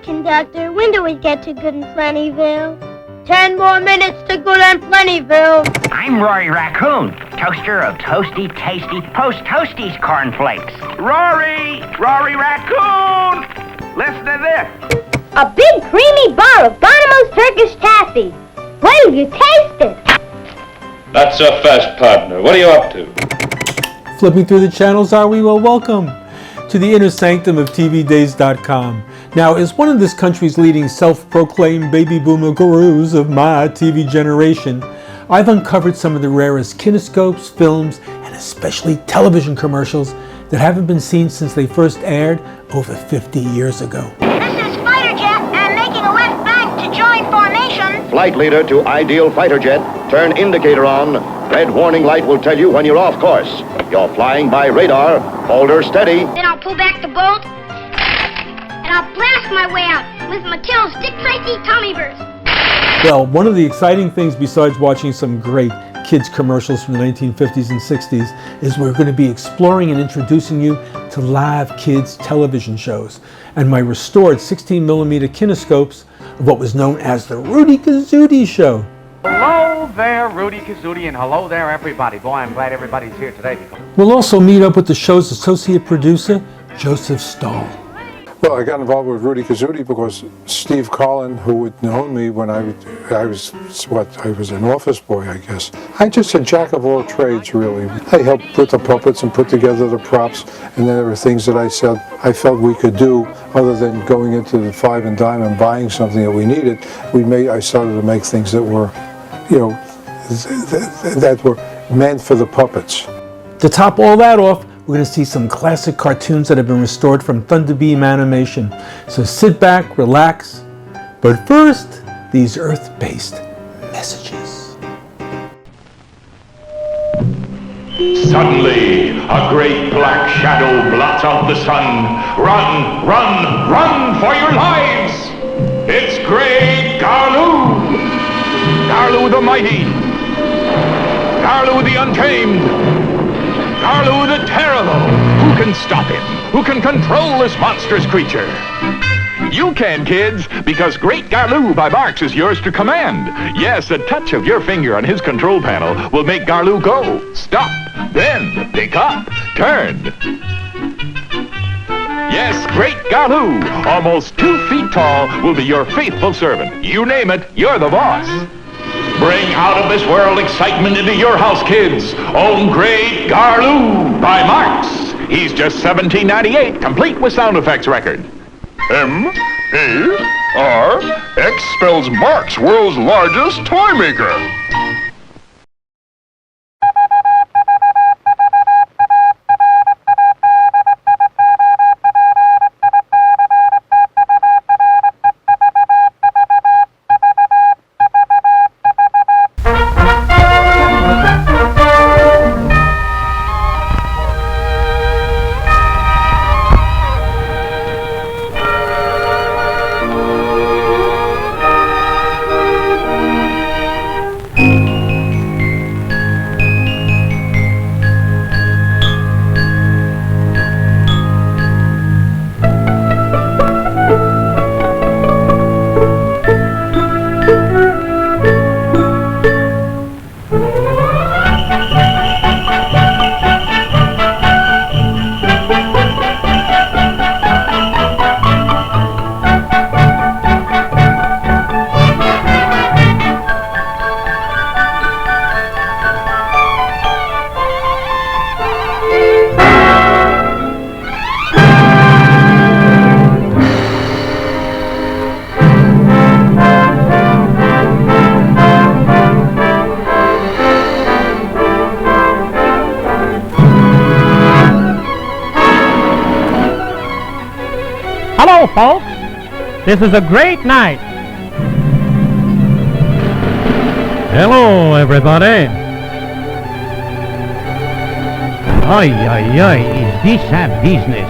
conductor. When do we get to Good and Plentyville? 10 more minutes to Good and Plentyville. I'm Rory Raccoon, toaster of toasty, tasty, post-toasties cornflakes. Rory Raccoon! Listen to this. A big creamy bar of Bonomo's Turkish taffy. Wait till you taste it. Not so fast, partner. What are you up to? Flipping through the channels, are we? Well, welcome to the inner sanctum of TVDAYS.com. Now, as one of this country's leading self-proclaimed baby boomer gurus of my TV generation, I've uncovered some of the rarest kinescopes, films, and especially television commercials that haven't been seen since they first aired over 50 years ago. This is Fighter Jet. I'm making a left bank to join formation. Flight leader to ideal fighter jet. Turn indicator on. Red warning light will tell you when you're off course. You're flying by radar. Hold her steady. Then I'll pull back the bolt, and I'll blast my way out with Mattel's Dick Tracy Tommy Burst. Well, one of the exciting things besides watching some great kids commercials from the 1950s and 60s is we're going to be exploring and introducing you to live kids television shows and my restored 16mm kinescopes of what was known as the Rudy Kazootie Show. Hello there, Rudy Kazootie, and hello there, everybody. Boy, I'm glad everybody's here today. We'll also meet up with the show's associate producer, Joseph Stahl. Well, I got involved with Rudy Kazootie because Steve Carlin, who had known me when I was an office boy, I guess. I just a jack of all trades, really. I helped put the puppets and put together the props, and then there were things that I felt we could do other than going into the Five and Dime and buying something that we needed. I started to make things that were, that were meant for the puppets. To top all that off, we're going to see some classic cartoons that have been restored from Thunderbeam Animation. So sit back, relax, but first, these Earth-based messages. Suddenly, a great black shadow blots out the sun. Run, run, run for your lives! It's Great Garloo! Garloo the mighty! Garloo the untamed! Garloo the terrible! Who can stop him? Who can control this monstrous creature? You can, kids, because Great Garloo by Marx is yours to command. Yes, a touch of your finger on his control panel will make Garloo go, stop, bend, pick up, turn. Yes, Great Garloo, almost 2 feet tall, will be your faithful servant. You name it, you're the boss. Bring out-of-this-world excitement into your house, kids. Own Great Garloo by Marx. He's just $17.98, complete with sound effects record. M-A-R-X spells Marx, world's largest toy maker. Hello, folks. This is a great night. Hello, everybody. Ay, ay, ay, is this a business?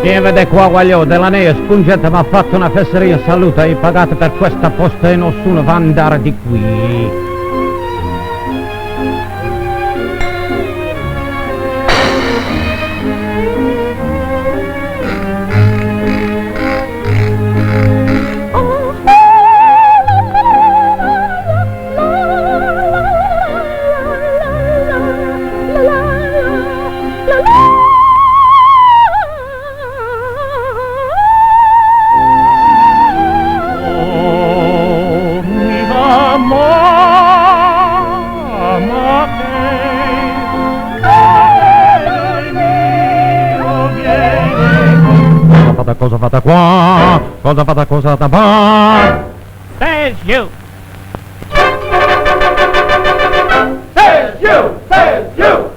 Vede qua, guaglio, della neve spungente mi ha fatto una fesseria, saluta, e pagate per questa posta e nessuno va a andare di qui. Cosa fatta qua? Cosa fatta qua? There's you! There's you! There's you!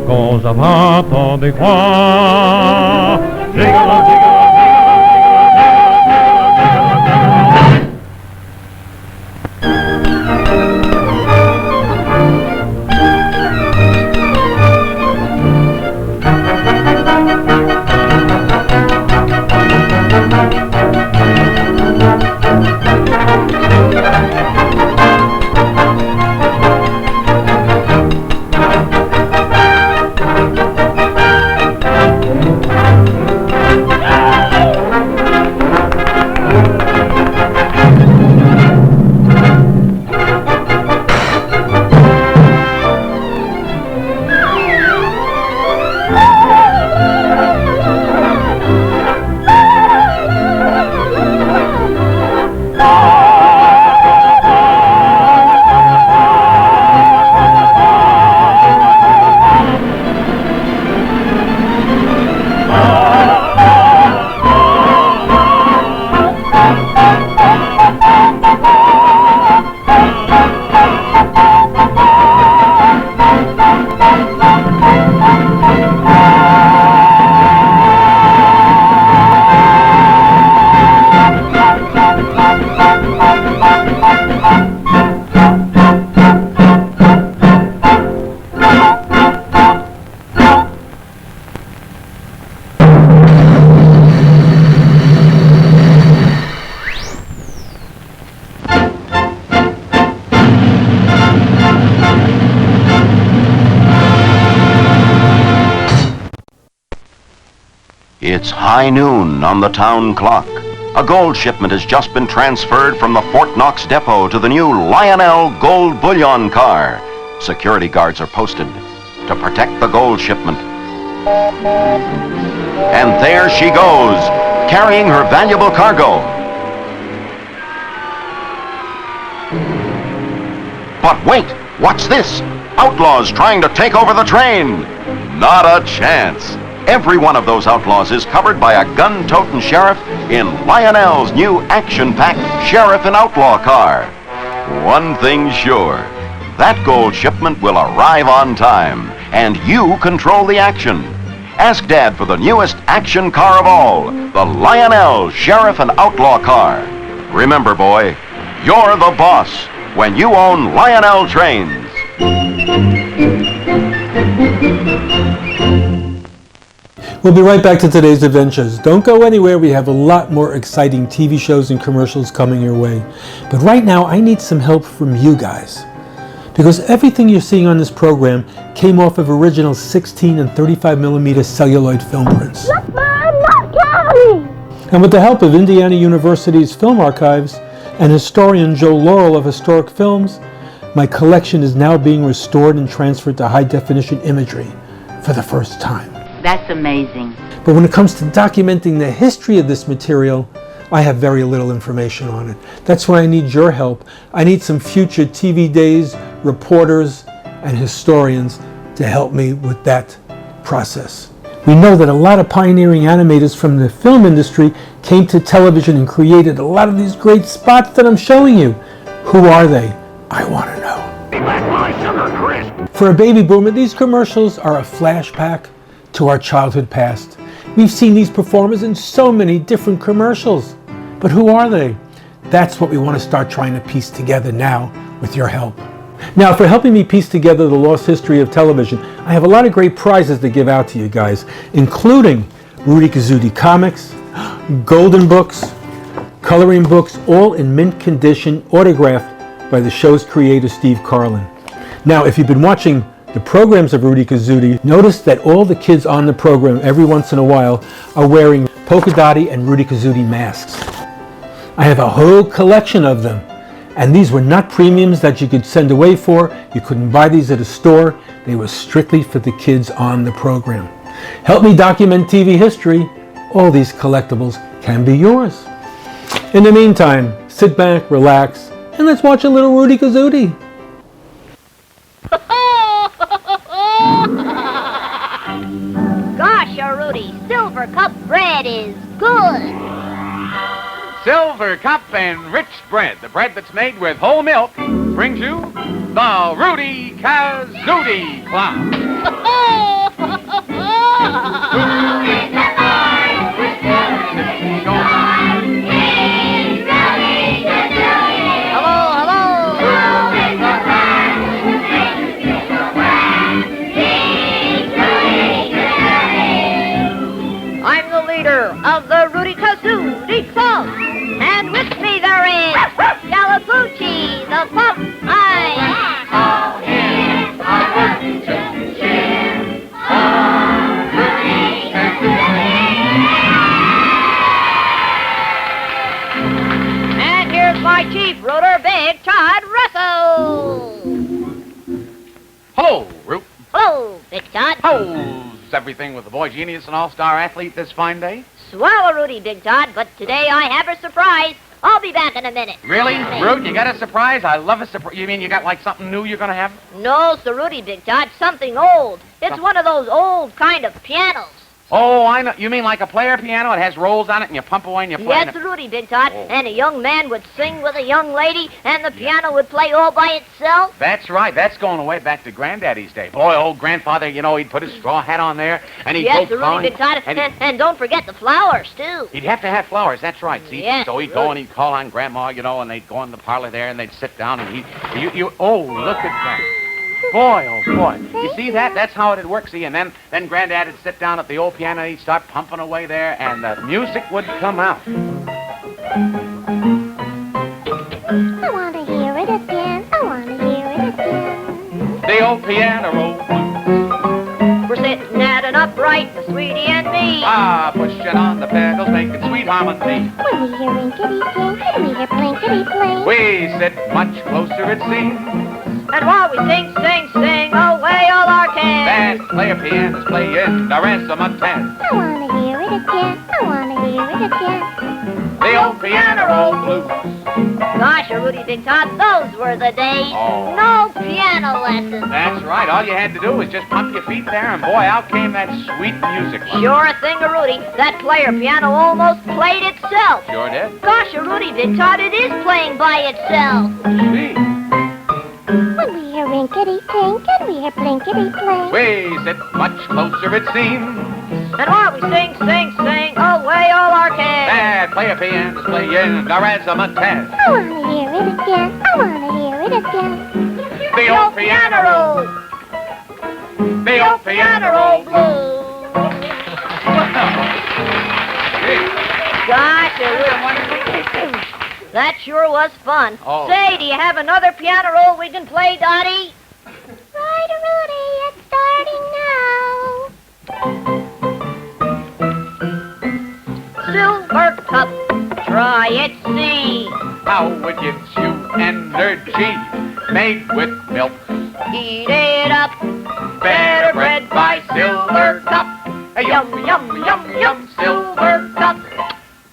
Cosa fatta di qua? Gigolo, gigolo. It's high noon on the town clock. A gold shipment has just been transferred from the Fort Knox depot to the new Lionel Gold Bullion car. Security guards are posted to protect the gold shipment. And there she goes, carrying her valuable cargo. But wait, what's this? Outlaws trying to take over the train. Not a chance. Every one of those outlaws is covered by a gun-toting sheriff in Lionel's new action-packed Sheriff and Outlaw car. One thing's sure, that gold shipment will arrive on time, and you control the action. Ask Dad for the newest action car of all, the Lionel Sheriff and Outlaw car. Remember, boy, you're the boss when you own Lionel trains. We'll be right back to today's adventures. Don't go anywhere. We have a lot more exciting TV shows and commercials coming your way. But right now, I need some help from you guys. Because everything you're seeing on this program came off of original 16 and 35 millimeter celluloid film prints. Look, Mom, not County! And with the help of Indiana University's Film Archives and historian Joe Laurel of Historic Films, my collection is now being restored and transferred to high-definition imagery for the first time. That's amazing. But when it comes to documenting the history of this material, I have very little information on it. That's why I need your help. I need some future TV Days reporters and historians to help me with that process. We know that a lot of pioneering animators from the film industry came to television and created a lot of these great spots that I'm showing you. Who are they? I want to know. Be back my sugar crisp. For a baby boomer, these commercials are a flashback to our childhood past. We've seen these performers in so many different commercials. But who are they? That's what we want to start trying to piece together now with your help. Now, for helping me piece together the lost history of television, I have a lot of great prizes to give out to you guys, including Rudy Kazudi comics, golden books, coloring books, all in mint condition, autographed by the show's creator, Steve Carlin. Now, if you've been watching the programs of Rudy Kazudi, notice that all the kids on the program every once in a while are wearing polka dotty and Rudy Kazudi masks. I have a whole collection of them. And these were not premiums that you could send away for. You couldn't buy these at a store. They were strictly for the kids on the program. Help me document TV history. All these collectibles can be yours. In the meantime, sit back, relax, and let's watch a little Rudy Kazudi. Gosh, Rudy, Silver Cup bread is good. Silver Cup and Rich Bread, the bread that's made with whole milk, brings you the Rudy Kazudi Club. Hello, hello. I'm the leader of the Rudy Kazudi Club. And with me there is Galapucci, the pup. All hands are working to cheer on Rudy Kazudi. And here's my chief rooter, Big Todd Russell. Hello, Root. Hello, Big Todd. How's everything with the boy genius and all-star athlete this fine day? Swallow, Rudy, Big Todd, but today I have a surprise. I'll be back in a minute. Really? Root, you got a surprise? I love a surprise. You mean you got like something new you're going to have? No, Sir Rudy, Big Todd, something old. It's one of those old kind of pianos. Oh, I know. You mean like a player piano? It has rolls on it and you pump away and you play. Yes, Rudy, Big Todd. Oh. And a young man would sing with a young lady and the piano would play all by itself. That's right. That's going away back to Granddaddy's day. Boy, old grandfather, you know, he'd put his straw hat on there and he'd yes, go Rudy, Big Todd. And don't forget the flowers, too. He'd have to have flowers. That's right. See? Yes, so he'd go and he'd call on Grandma, you know, and they'd go in the parlor there and they'd sit down and oh, look at that. Boy, oh boy. You see that? That's how it'd work, see? And then Granddad would sit down at the old piano, he'd start pumping away there, and the music would come out. I want to hear it again. I want to hear it again. The old piano roll blues. We're sitting at an upright, the sweetie and me. Pushing on the pedals, making sweet harmony. When we hear rinkety-tink and we hear plinkety-plink. We sit much closer, it seems. And while we sing, sing, away all our cares. Band player pianos playing the resume 10. I want to hear it again. I want to hear it again. The old piano roll blues. Gosh, Rudy, Big Todd, those were the days. Oh. No piano lessons. That's right. All you had to do was just pump your feet there, and boy, out came that sweet music. Sure thing, Rudy. That player piano almost played itself. Sure did. Gosh, Rudy, Big Todd, it is playing by itself. See? When we hear rinkety-tink and we hear plinkety-plink. We sit much closer, it seems. And while we sing, away all our cares. Bad player pianos playing the resume 10. I want to hear it again. I want to hear it again. The old piano roll. The old piano roll blues. Gosh, Rudy. That sure was fun. Oh. Say, do you have another piano roll we can play, Dottie? Right, Rudy, it's starting now. Silver Cup, try it, see. How it gives you energy, made with milk. Eat it up. Better bread by Silver Cup. Yum, yum, yum, yum, Silver Cup.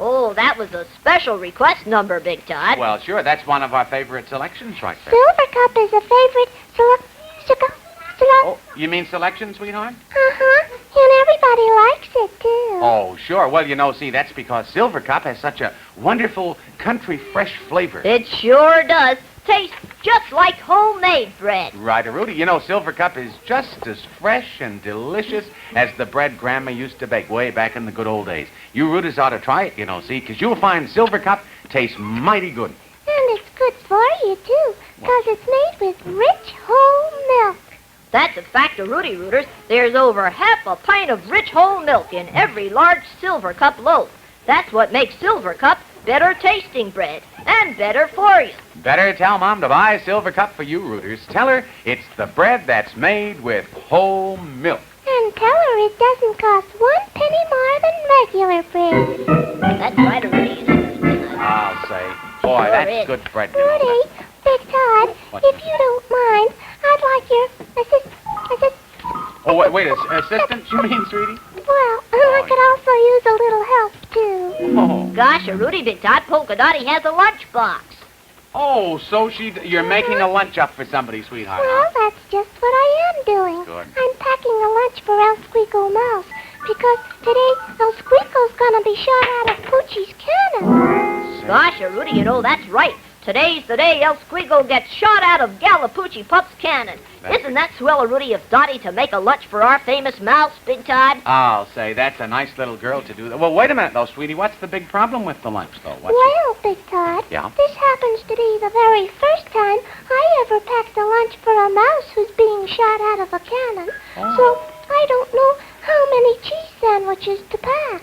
Oh, that was a special request number, Big Todd. Well, sure, that's one of our favorite selections right there. Silver Cup is a favorite Oh, you mean selection, sweetheart? Uh-huh, and everybody likes it, too. Oh, sure. Well, you know, see, that's because Silver Cup has such a wonderful country fresh flavor. It sure does. Taste just like homemade bread. Right, Rudy. You know, Silver Cup is just as fresh and delicious as the bread Grandma used to bake way back in the good old days. You Ruders ought to try it, you know, see, because you'll find Silver Cup tastes mighty good. And it's good for you, too, because it's made with rich whole milk. That's a fact of Rudy Rooters. There's over half a pint of rich whole milk in every large Silver Cup loaf. That's what makes Silver Cup better tasting bread and better for you. Better tell Mom to buy Silver Cup for you, Rooters. Tell her it's the bread that's made with whole milk. And tell her it doesn't cost 1 penny more than regular bread. That's right, Rudy. I'll say. Boy, that's good bread. Rudy, Big Todd, if you don't mind, I'd like your assist. Oh, wait, assistant, you mean, sweetie? Well, I could also use a little help, too. Oh. Gosh, Rudy, Big Todd, Polka Dotty has a lunchbox. Oh, so you're making a lunch up for somebody, sweetheart. Well, that's just what I am doing. Good. I'm packing a lunch for El Squeako Mouse, because today El Squeako's gonna be shot out of Poochie's cannon. Gosh, Rudy, you know, that's right. Today's the day El Squeako gets shot out of Galapoochie Pup's cannon. Isn't that swell, Rudy, of Dottie to make a lunch for our famous mouse, Big Todd? I'll say, that's a nice little girl to do that. Well, wait a minute, though, sweetie. What's the big problem with the lunch, though? Well, Big Todd, Yeah? this happens to be the very first time I ever packed a lunch for a mouse who's being shot out of a cannon. So I don't know how many cheese sandwiches to pack.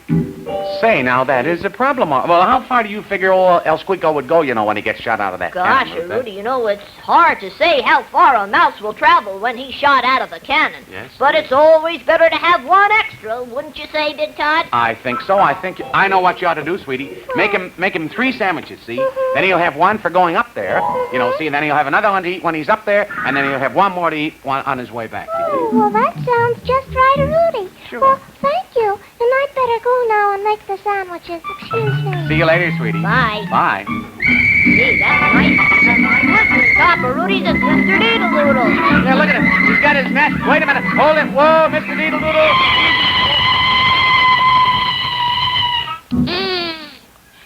Say, now, that is a problem. Well, how far do you figure old El Squeako would go, you know, when he gets shot out of that Gosh, cannon? Rudy, you know, it's hard to say how far a mouse will travel when he's shot out of a cannon. Yes. But it's always better to have one extra, wouldn't you say, Big Todd? I think so. I know what you ought to do, sweetie. Make him 3 sandwiches, see? Then he'll have one for going up there, you know, see? And then he'll have another one to eat when he's up there, and then he'll have one more to eat on his way back. Oh, well, that sounds just right, Rudy. Sure. Well, thank you. And I'd better go now and make the sandwiches. Excuse me. See you later, sweetie. Bye. Bye. Gee, that's nice. Listen, top of Rudy's is Mr. Deedle-Doodle. Yeah, look at him. He's got his net. Wait a minute. Hold it. Whoa, Mr. Deedle-Doodle.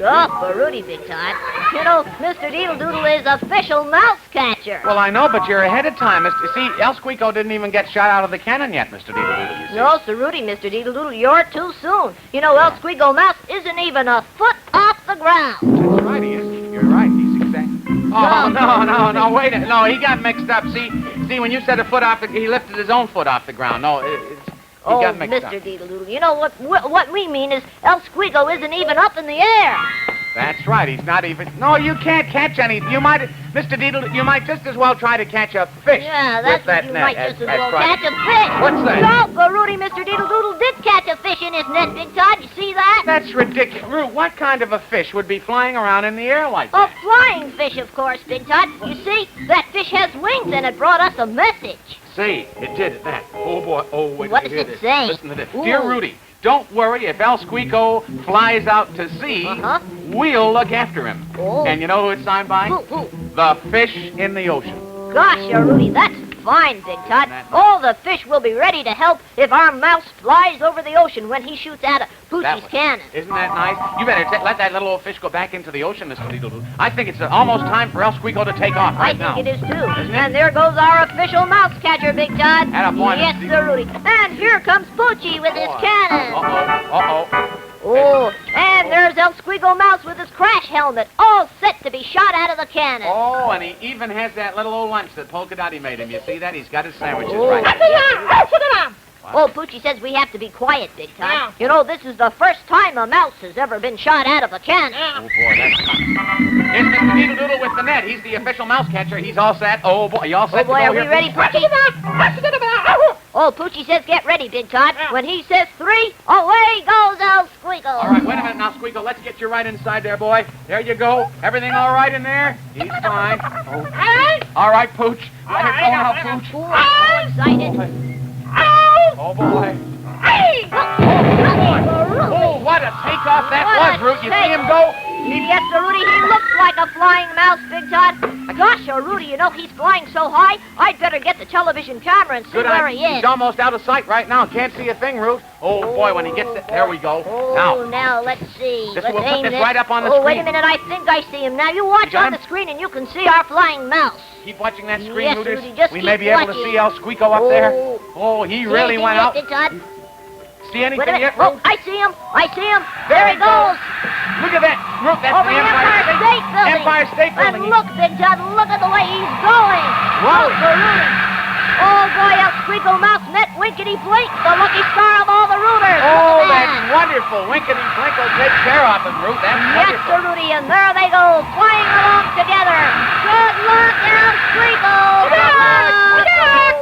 Up for Rudy, Big Todd. You know, Mr. Deedle-Doodle is official mouse catcher. Well, I know, but you're ahead of time. See, El Squeako didn't even get shot out of the cannon yet, Mr. Deedle-Doodle, you see. No, Sir Rudy, Mr. Deedle-Doodle, you're too soon. You know, El Squeako Mouse isn't even a foot off the ground. That's right, he is. You're right. He's exactly... Oh, no, wait a... No, he got mixed up. See, when you said a foot off the... He lifted his own foot off the ground. No, he got mixed up. Mr. Deedle-Doodle, you know what we mean is El Squeako isn't even up in the air. That's right, he's not even... No, you can't catch any... You might... Mr. Deedle, you might just as well try to catch a fish. Yeah, that's with that what you net might just as well try- catch a fish. What's that? No, but Rudy, Mr. Deedle-Doodle did catch a fish in his net, Big Todd. You see that? That's ridiculous. Roo, what kind of a fish would be flying around in the air like A that? flying fish, of course, Big Todd. You see, that fish has wings and it brought us a message. See, it did that. Oh, boy. Oh, wait. What does hear it this. say? Listen to this. Ooh. Dear Rudy, don't worry if El Squeako flies out to sea. We'll look after him. Oh. And you know who it's signed by? Who? The fish in the ocean. Gosh, Rudy, that's fine, Big Todd. All the fish will be ready to help if our mouse flies over the ocean when he shoots out of Poochie's cannon. Isn't that nice? You better let that little old fish go back into the ocean, Mr. Deedle-Doodle. I think it's almost time for El Squeako to take off right now. I think it is, too. And there goes our official mouse catcher, Big Todd. Attaboy, Yes, Mr. Sir Rudy. And here comes Poochie with his cannon. Uh-oh. Oh, and there's El Squeako Mouse with his crash helmet, all set to be shot out of the cannon. Oh, and he even has that little old lunch that Polka Dotty made him. You see that? He's got his sandwiches Oh. right. Oh, Poochie says we have to be quiet, Big Todd. Yeah. You know, this is the first time a mouse has ever been shot out of a cannon. Oh, boy, that's fun. Here's Mr. Deedle-Doodle with the net. He's the official mouse catcher. He's all set. Oh, boy, you all set Oh, boy, to go are we here? ready, Poochie? Oh, Poochie says get ready, Big Todd. When he says 3, away goes El Squeako. All right, wait a minute now, Squeako. Let's get you right inside there, boy. There you go. Everything all right in there? He's fine. Oh. All right, Pooch. Let her go now, Pooch. Oh, I'm so excited. Oh, boy. Oh, what a take takeoff that was, Root. You see him go? Yes, sir, Rudy, he looks like a flying mouse, Big Todd. Gosh, sir, Rudy, you know he's flying so high, I'd better get the television camera and see where he is. He's almost out of sight right now. Can't see a thing, Root. Oh, boy, when he gets it, there we go. Now, let's see. We'll Let's aim put this this right up on the screen. Oh, wait a minute, I think I see him. Now, you watch on the screen and you can see our flying mouse. Keep watching that screen, Yes, Rooters. Rudy, just we keep may be able to watching. see El Squeako up there. Oh, he really went out. Big Todd. See anything Wait a minute. yet, Root? Oh, I see him. There he goes. Look at that. Root, that's Over the Empire State Building. Empire State Building. And look, Big Todd, look at the way he's going. Whoa. Oh, boy, El Squeako Mouse met Winkety Blink, the lucky star of all the rooters. Oh, that's wonderful. Winkety Blink will take care of him, Root. That's Yes, wonderful. Sir Rudy, and there they go, flying along together. Good luck, El Squeako. Good luck.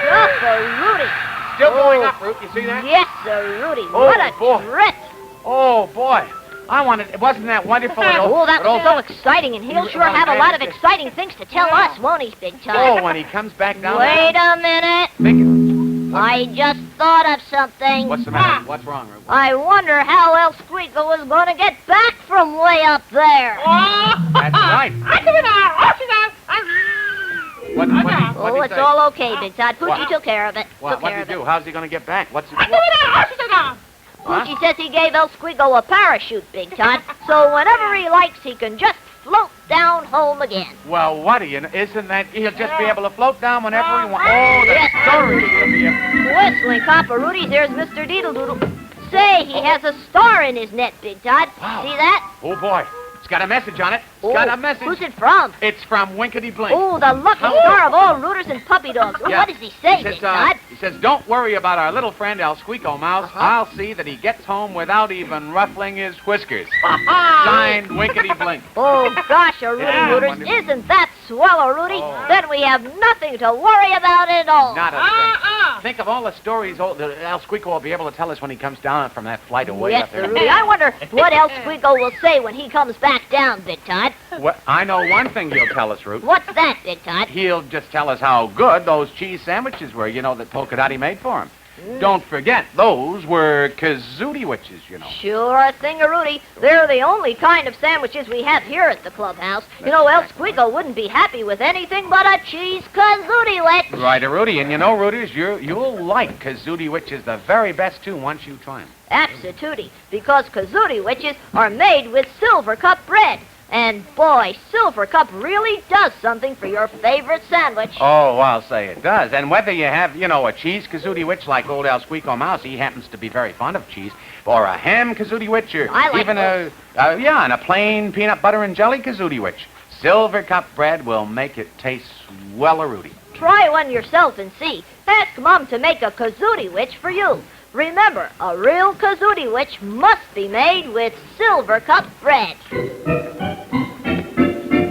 Good for Rudy. Still going up, Root. You see that? Yes, Sir Rudy. Oh, What a boy. trip. Oh, boy. Wasn't that wonderful? Oh, that was so exciting, and he'll sure have a lot of exciting things to tell us, won't he, Big Todd? Oh, when he comes back down. Wait a minute. I just thought of something. What's the matter? What's wrong, Root? I wonder how El Squeako was going to get back from way up there. That's right. Oh, it's all okay, Big Todd. Poochie took care of it. What'd he do? How's he going to get back? Poochie says he gave El Squeako a parachute, Big Todd, so whenever he likes, he can just float down home again. Well, what do you know? Isn't that he'll just be able to float down whenever he wants? Oh, the story he'll be able. Whistling Copper Rudy's, here's Mr. Deedle-Doodle. Say, he has a star in his net, Big Todd. Wow. See that? Oh, boy. It's got a message on it. It's got a message. Who's it from? It's from Winkety Blink. Oh, the lucky star of all rooters and puppy dogs. Oh, Yeah. what does he say, He says, Big Todd? he says, don't worry about our little friend El Squeako Mouse. I'll see that he gets home without even ruffling his whiskers. Signed, Winkety Blink. Oh, gosh, Rudy Yeah, Rooters, wonderful. isn't that swell, Rudy? Oh. Then we have nothing to worry about at all. Not a thing. Think of all the stories that El Squeako will be able to tell us when he comes down from that flight away Yes, up there. sir, Rudy. I wonder what El Squeako will say when he comes back down, Big Todd. Well, I know one thing he'll tell us, Root. What's that, Big Todd? He'll just tell us how good those cheese sandwiches were, that Polka Dotty made for him. Don't forget, those were kazootie witches, Sure thing, Rudy. They're the only kind of sandwiches we have here at the clubhouse. El Squeako wouldn't be happy with anything but a cheese kazootie witch. Right, Rudy. And Rooters, you'll like kazootie witches the very best, too, once you try them. Absolutely, because kazootie witches are made with silver cup bread. And boy, Silver Cup really does something for your favorite sandwich. Oh, I'll say it does. And whether you have, a cheese kazootie witch like old El Squeako Mouse, he happens to be very fond of cheese, or a ham kazootie witch, or I like even and a plain peanut butter and jelly kazootie witch, Silver Cup bread will make it taste swell, Rudy. Try one yourself and see. Ask Mom to make a kazootie witch for you. Remember, a real kazootie witch must be made with Silver Cup bread.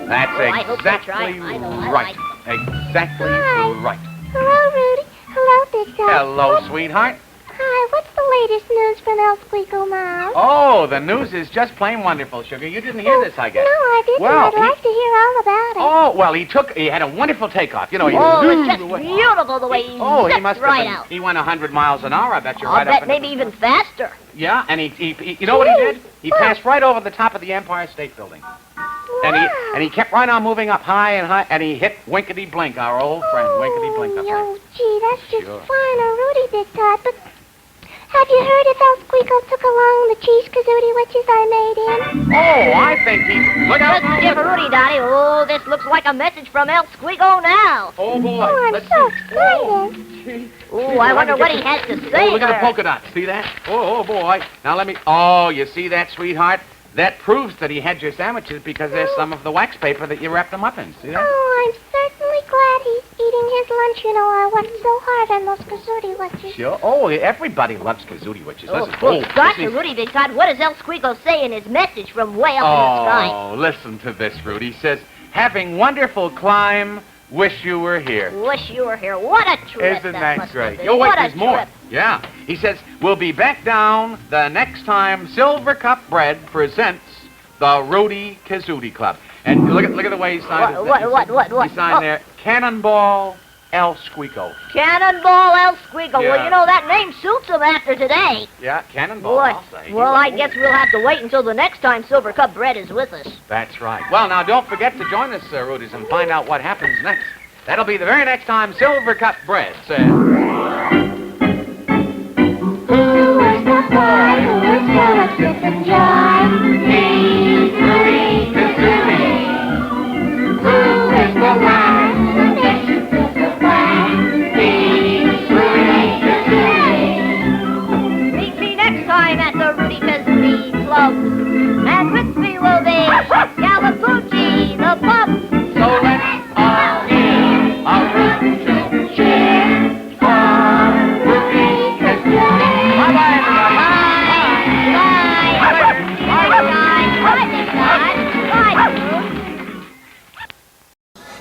That's I hope they try. exactly I know, I right. like Exactly Hi. right. Hello, Rudy. Hello, Big Todd. Hello, sweetheart. Hi, what's the latest news from El Squeako Mouse? Oh, the news is just plain wonderful, Sugar. You didn't hear this, I guess. No, I didn't. Well, I'd like to hear all about it. Oh, well, he had a wonderful takeoff. He Oh, it's just beautiful the way he he zipped must right have out. He went 100 miles an hour, I bet you, I'll right bet up. maybe even faster. Yeah, and he you know what he did? He passed right over the top of the Empire State Building. And he kept right on moving up high, and he hit Winkety Blink, our old friend, Winkety Blink up there. Oh, gee, that's just Sure. fine, Rudy, Big Todd, but have you heard if El Squeako took along the cheese kazootie witches I made him? Oh, I think he... Look out! Let's give Rudy, Dottie. Oh, this looks like a message from El Squeako now. Oh, boy. Oh, I'm Let's so see. excited. Oh, I wonder what he has to say Oh, look at the there. polka dot. See that? Oh, boy. Now let me... Oh, you see that, sweetheart? That proves that he had your sandwiches because there's some of the wax paper that you wrapped them up in. See that? Oh, I'm certainly glad he's eating his lunch. I worked so hard on those kazootie witches. Sure. Oh, everybody loves kazootie witches. Oh, Listen. gosh, listen. Rudy, Big Todd, what does El Squeako say in his message from way up in the sky? Oh, listen to this, Rudy. He says, having wonderful climb, wish you were here. Wish you were here. What a trip. Isn't that that must have great? been. Oh, wait, What a there's more. trip. Yeah. He says, we'll be back down the next time Silver Cup Bread presents the Rudy Kazootie Club. And look at the way he signed it. What? He signed there, Cannonball El Squeako. Cannonball El Squeako. Yeah. Well, you know, that name suits him after today. Yeah, Cannonball, Boy, I'll say. well, I guess we'll have to wait until the next time Silver Cup Bread is with us. That's right. Well, now, don't forget to join us, Rudies, and find out what happens next. That'll be the very next time Silver Cup Bread says... Who is the boy who is full of zip and joy? He's Rudy Kazooie. Who is the lad who makes you feel so glad? He's Rudy Kazooie. Meet me next time at the Rudy Kazooie Club. And with me will be Galapucci, the pup. So let's all hear a root to cheer for Rudy Kazooie. Bye-bye, everybody.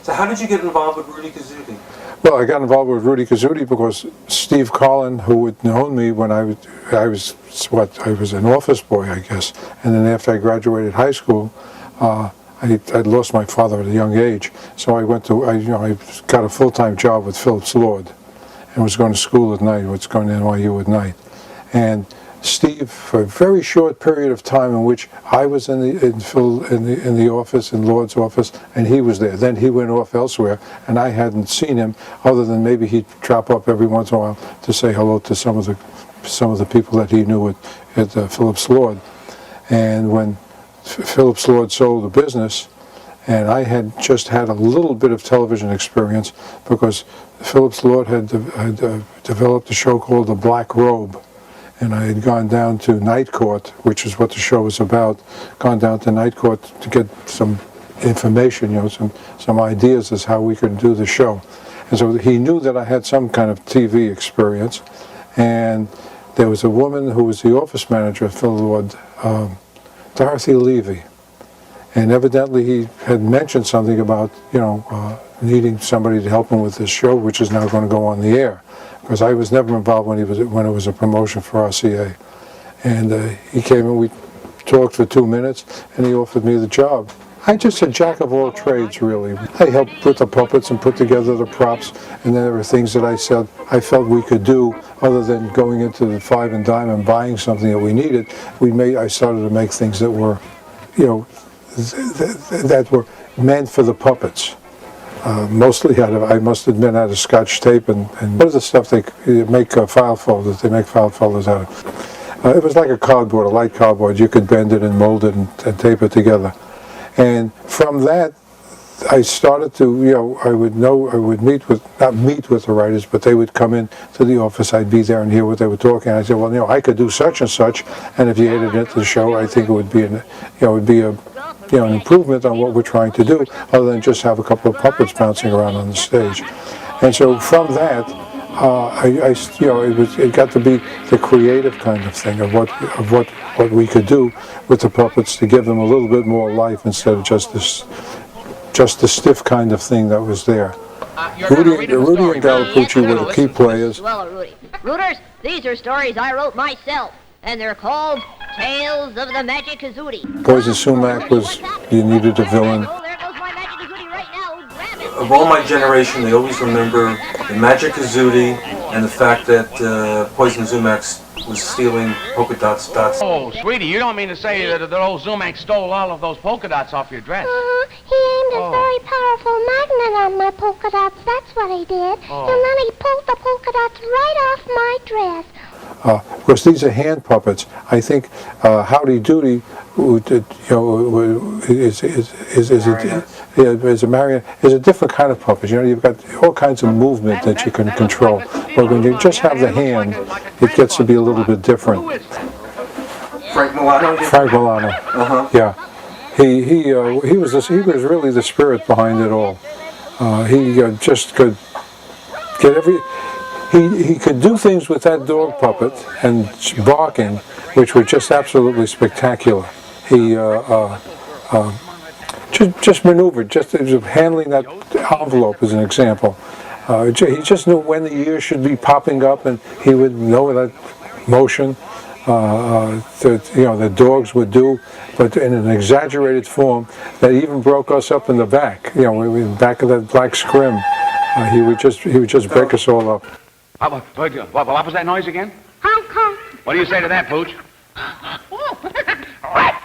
So how did you get involved with Rudy Kazooie? Well, I got involved with Rudy Kazooie because Steve Collin, who had known me when I was an office boy, I guess, and then after I graduated high school, I'd lost my father at a young age, so I got a full-time job with Phillips Lord, and was going to school at night. Was going to NYU at night, and Steve, for a very short period of time in which I was in the office, in Lord's office, and he was there. Then he went off elsewhere, and I hadn't seen him other than maybe he'd drop up every once in a while to say hello to some of the people that he knew at Phillips Lord. And when Phillips Lord sold the business, and I had just had a little bit of television experience because Phillips Lord had developed a show called The Black Robe. And I had gone down to Night Court, which is what the show was about, gone down to Night Court to get some information, some ideas as how we could do the show. And so he knew that I had some kind of TV experience. And there was a woman who was the office manager at Phillips Lord, Dorothy Levy. And evidently he had mentioned something about, needing somebody to help him with this show, which is now going to go on the air. Because I was never involved when it was a promotion for RCA. And he came and we talked for 2 minutes, and he offered me the job. I'm just a jack of all trades, really. I helped with the puppets and put together the props, and then there were things that I felt we could do other than going into the Five and Dime and buying something that we needed. I started to make things that were, that were meant for the puppets. Mostly I must admit, out of Scotch tape and what is the stuff they make file folders? They make file folders out of. It was like a cardboard, a light cardboard. You could bend it and mold it and tape it together. And from that, I started to, I would not meet with the writers, but they would come in to the office. I'd be there and hear what they were talking. I said, well, I could do such and such, and if you added it to the show, I think it would be an improvement on what we're trying to do, other than just have a couple of puppets bouncing around on the stage. And so from that, it got to be the creative kind of thing of what we could do with the puppets to give them a little bit more life instead of just the stiff kind of thing that was there. Rudy and Galapucci were the key players. Rooters, these are stories I wrote myself, and they're called Tales of the Magic Kazooie. Poison Sumac you needed a villain. Of all my generation, they always remember the Magic Kazooie and the fact that Poison Sumac was stealing polka dots. Oh, sweetie, you don't mean to say that old Zumac stole all of those polka dots off your dress? He aimed a very powerful magnet on my polka dots, that's what he did. And then he pulled the polka dots right off my dress. Of course, these are hand puppets. I think Howdy Doody is a marionette. Is a different kind of puppet. You've got all kinds of movement that you can control. But when you just have the hand, it gets to be a little bit different. Frank Milano? Frank Milano. Yeah. He was really the spirit behind it all. He just could get He could do things with that dog puppet and barking, which were just absolutely spectacular. He just maneuvered, just handling that envelope as an example. He just knew when the ears should be popping up, and he would know that motion that dogs would do, but in an exaggerated form that even broke us up in the back. In the back of that black scrim. He would just break us all up. What was that noise again? Honk, honk. What do you say to that, Pooch?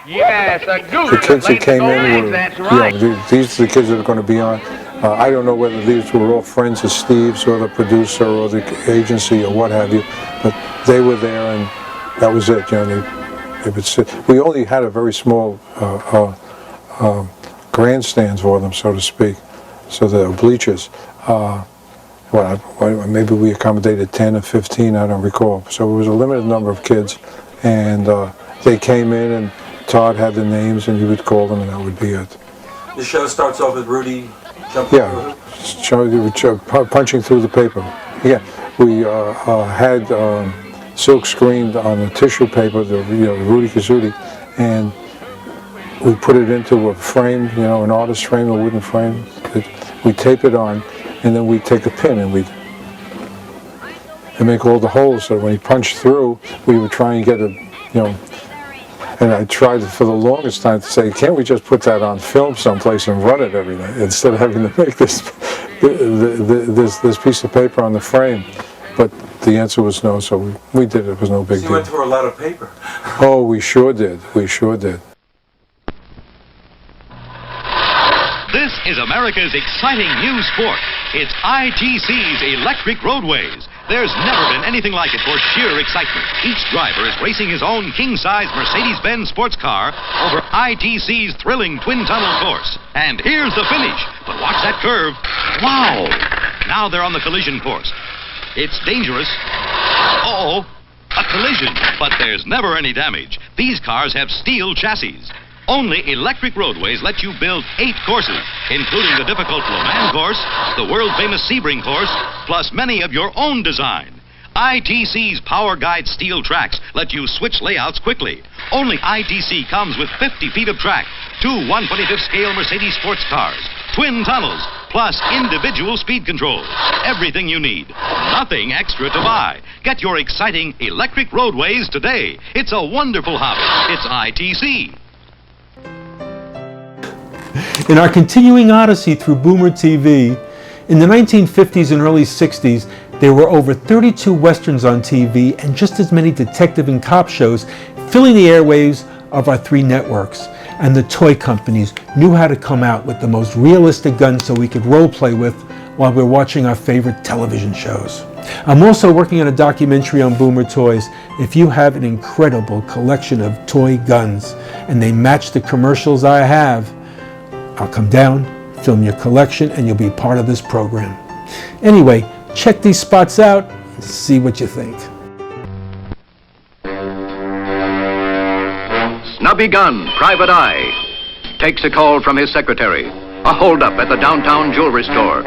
Yes, a goose. The kids that came in were, that's right. these are the kids that are going to be on. I don't know whether these were all friends of Steve's or the producer or the agency or what have you, but they were there and that was it. They would sit. We only had a very small grandstands for them, so to speak, so the bleachers. Maybe we accommodated 10 or 15, I don't recall. So it was a limited number of kids, and they came in, and Todd had the names, and he would call them, and that would be it. The show starts off with Rudy jumping punching through the paper. Yeah, we had silk screened on the tissue paper, the Rudy Kazootie, and we put it into a frame, an artist frame, a wooden frame. We tape it on, and then we'd take a pin and we'd make all the holes so when he punched through, we would try and get a, and I tried for the longest time to say, can't we just put that on film someplace and run it every night instead of having to make this piece of paper on the frame? But the answer was no, so we did it. It was no big deal. You went through a lot of paper. Oh, we sure did. We sure did. This is America's exciting new sport. It's ITC's Electric Roadways. There's never been anything like it for sheer excitement. Each driver is racing his own king-size Mercedes-Benz sports car over ITC's thrilling twin-tunnel course. And here's the finish. But watch that curve. Wow! Now they're on the collision course. It's dangerous. Uh-oh. A collision. But there's never any damage. These cars have steel chassis. Only Electric Roadways let you build 8 courses, including the difficult Le Mans course, the world-famous Sebring course, plus many of your own design. ITC's Power Guide steel tracks let you switch layouts quickly. Only ITC comes with 50 feet of track, 2 1/25th scale Mercedes sports cars, twin tunnels, plus individual speed controls. Everything you need. Nothing extra to buy. Get your exciting Electric Roadways today. It's a wonderful hobby. It's ITC. In our continuing odyssey through Boomer TV, in the 1950s and early 60s, there were over 32 westerns on TV and just as many detective and cop shows filling the airwaves of our 3 networks. And the toy companies knew how to come out with the most realistic guns so we could role play with while we're watching our favorite television shows. I'm also working on a documentary on Boomer Toys. If you have an incredible collection of toy guns and they match the commercials I have, I'll come down, film your collection, and you'll be part of this program. Anyway, check these spots out and see what you think. Snubby Gunn, Private Eye, takes a call from his secretary. A holdup at the downtown jewelry store.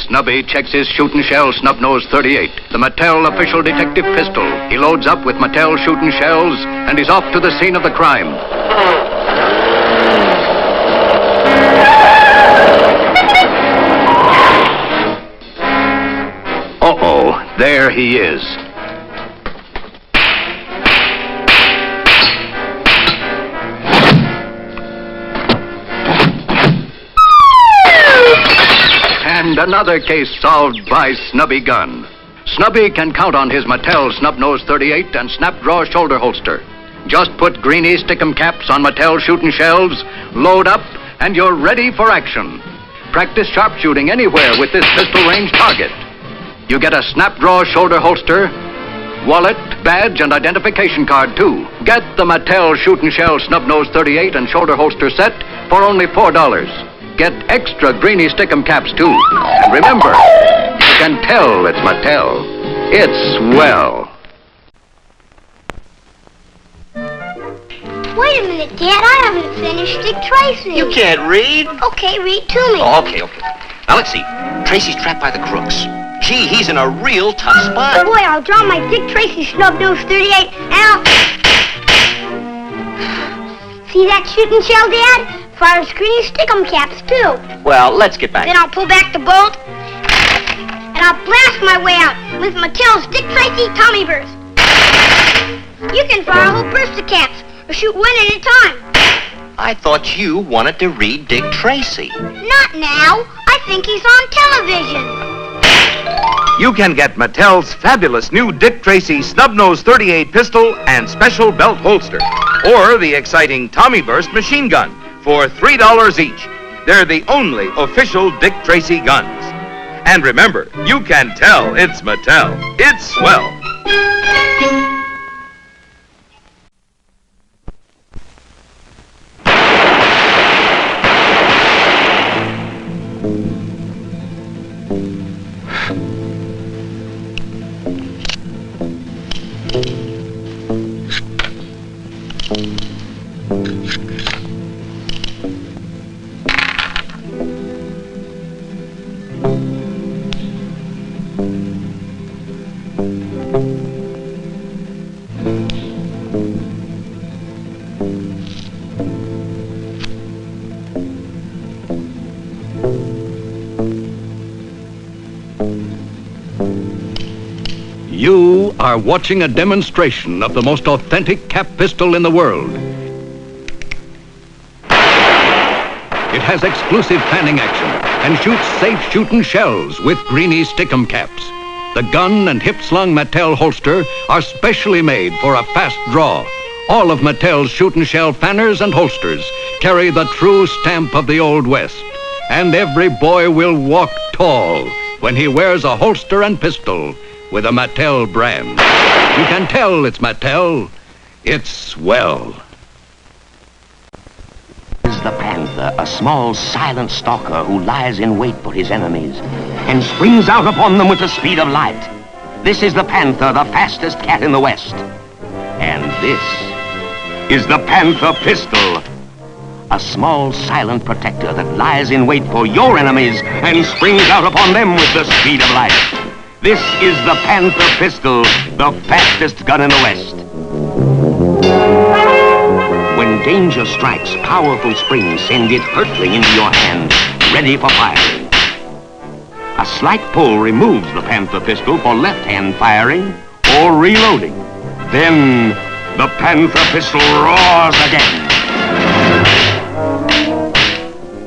Snubby checks his shooting shell snub-nose 38, the Mattel official detective pistol. He loads up with Mattel shooting shells, and he's off to the scene of the crime. Uh-oh, there he is. And another case solved by Snubby Gunn. Snubby can count on his Mattel Snub-Nose 38 and snap-draw shoulder holster. Just put greeny stick-em caps on Mattel shooting shells, load up, and you're ready for action. Practice sharpshooting anywhere with this pistol-range target. You get a snap-draw shoulder holster, wallet, badge, and identification card, too. Get the Mattel shooting shell Snub-Nose 38 and shoulder holster set for only $4. Get extra greeny stick-em caps, too. And remember, you can tell it's Mattel. It's swell. Wait a minute, Dad. I haven't finished Dick Tracy. You can't read? Okay, read to me. Oh, okay. Now, let's see. Tracy's trapped by the crooks. Gee, he's in a real tough spot. Boy, I'll draw my Dick Tracy Snub-Nose 38 and I'll... See that shooting shell, Dad? Fires greeny stick-em caps, too. Well, let's get back. Then I'll pull back the bolt and I'll blast my way out with Mattel's Dick Tracy Tommy Burst. You can fire a whole burst of caps or shoot one at a time. I thought you wanted to read Dick Tracy. Not now. I think he's on television. You can get Mattel's fabulous new Dick Tracy Snub-Nose 38 pistol and special belt holster, or the exciting Tommy Burst machine gun for $3 each. They're the only official Dick Tracy guns. And remember, you can tell it's Mattel. It's swell. You are watching a demonstration of the most authentic cap pistol in the world. It has exclusive fanning action and shoots safe shooting shells with greeny stickum caps. The gun and hip-slung Mattel holster are specially made for a fast draw. All of Mattel's shooting shell fanners and holsters carry the true stamp of the Old West. And every boy will walk tall when he wears a holster and pistol with a Mattel brand. You can tell it's Mattel. It's swell. Is the panther, a small, silent stalker who lies in wait for his enemies and springs out upon them with the speed of light. This is the panther, the fastest cat in the West. And this is the Panther pistol, a small, silent protector that lies in wait for your enemies and springs out upon them with the speed of light. This is the Panther pistol, the fastest gun in the West. When danger strikes, powerful springs send it hurtling into your hand, ready for firing. A slight pull removes the Panther pistol for left-hand firing or reloading. Then the Panther pistol roars again.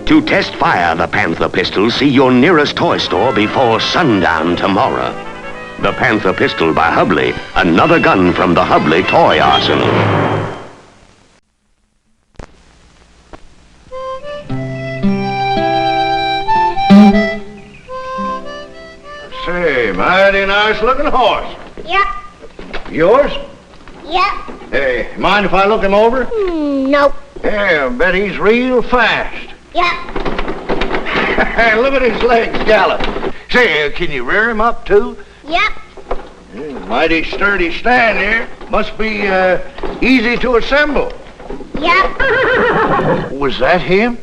To test fire the Panther pistol, see your nearest toy store before sundown tomorrow. The Panther pistol by Hubley, another gun from the Hubley toy arsenal. Say, mighty nice looking horse. Yep. Yours? Yep. Hey, mind if I look him over? Nope. Yeah, I bet he's real fast. Yep. Look at his legs gallop. Say, can you rear him up, too? Yep. Mighty sturdy stand here. Must be easy to assemble. Yep. Was that him?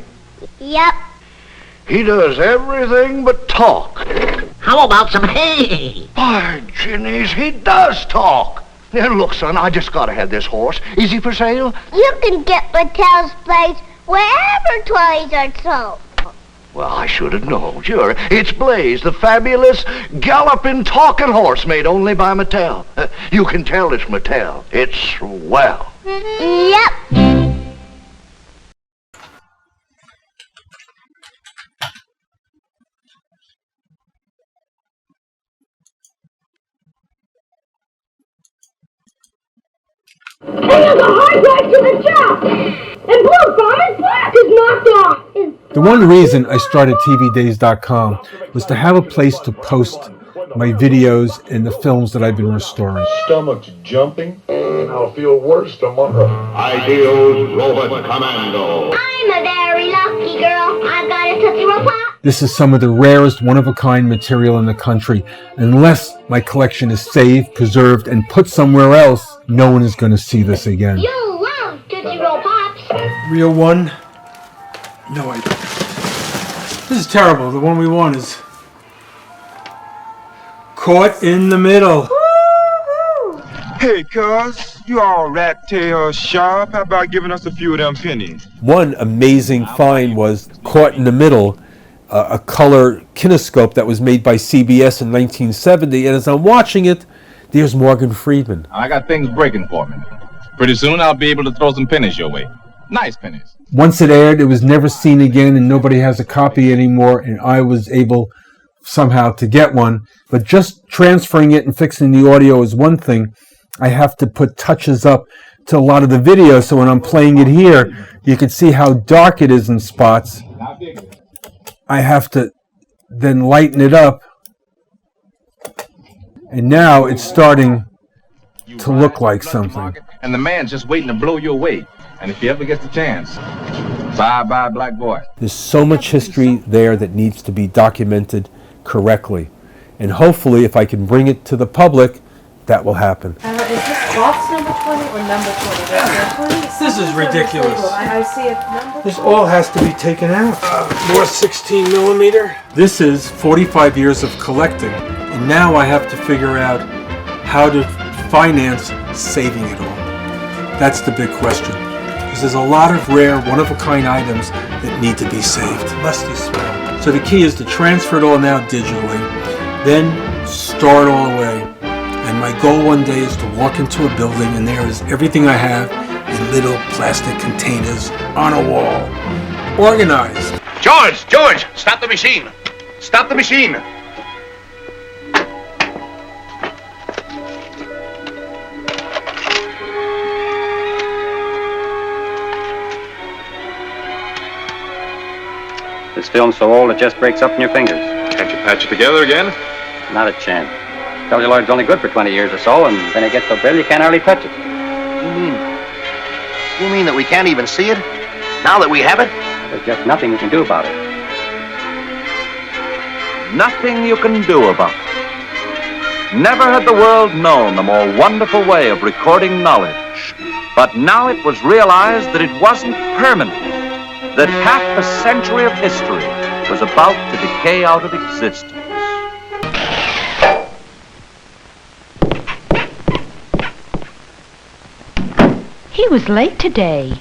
Yep. He does everything but talk. How about some hay? By Ginnies, he does talk. Now, look, son, I just gotta have this horse. Is he for sale? You can get Mattel's place wherever toys are sold. Well, I should have known, sure. It's Blaze, the fabulous, galloping, talking horse made only by Mattel. You can tell it's Mattel. It's swell. Yep. And there's a hard drive to the top! And Blue Farmer's black is knocked off! The one reason I started TVDAYS.com was to have a place to post my videos and the films that I've been restoring. Stomach's jumping, and I'll feel worse tomorrow. Ideals Robot Commando. I'm a very lucky girl. I've got a Tootsie Roll Pop. This is some of the rarest one-of-a-kind material in the country. Unless my collection is saved, preserved, and put somewhere else, no one is going to see this again. You'll love Tootsie Roll Pops. Real one? No, I don't. This is terrible. The one we want is Caught in the Middle. Hey, cuz, you all rat tail sharp. How about giving us a few of them pennies? One amazing find was Caught in the Middle, a color kinescope that was made by CBS in 1970. And as I'm watching it, there's Morgan Freeman. I got things breaking for me. Pretty soon I'll be able to throw some pennies your way. Nice pennies. Once it aired, it was never seen again, and nobody has a copy anymore, and I was able somehow to get one, but just transferring it and fixing the audio is one thing. I have to put touches up to a lot of the video, so when I'm playing it here, you can see how dark it is in spots. I have to then lighten it up, and now it's starting to look like something. And the man's just waiting to blow you away. And if he ever gets the chance, bye-bye, black boy. There's so much history there that needs to be documented correctly. And hopefully, if I can bring it to the public, that will happen. Is this box number 20 or number 20? This is ridiculous. I see a number. This all has to be taken out. More 16 millimeter. This is 45 years of collecting. And now I have to figure out how to finance saving it all. That's the big question. Because there's a lot of rare, one-of-a-kind items that need to be saved. Musty smell. So the key is to transfer it all now digitally, then store it all away. And my goal one day is to walk into a building and there is everything I have in little plastic containers on a wall. Organized. George, stop the machine. Stop the machine. This film's so old it just breaks up in your fingers. Can't you patch it together again? Not a chance. Celluloid's only good for 20 years or so, and then it gets so brittle you can't hardly touch it. You mean that we can't even see it? Now that we have it? There's just nothing you can do about it. Nothing you can do about it. Never had the world known a more wonderful way of recording knowledge. But now it was realized that it wasn't permanent, that half a century of history was about to decay out of existence. He was late today.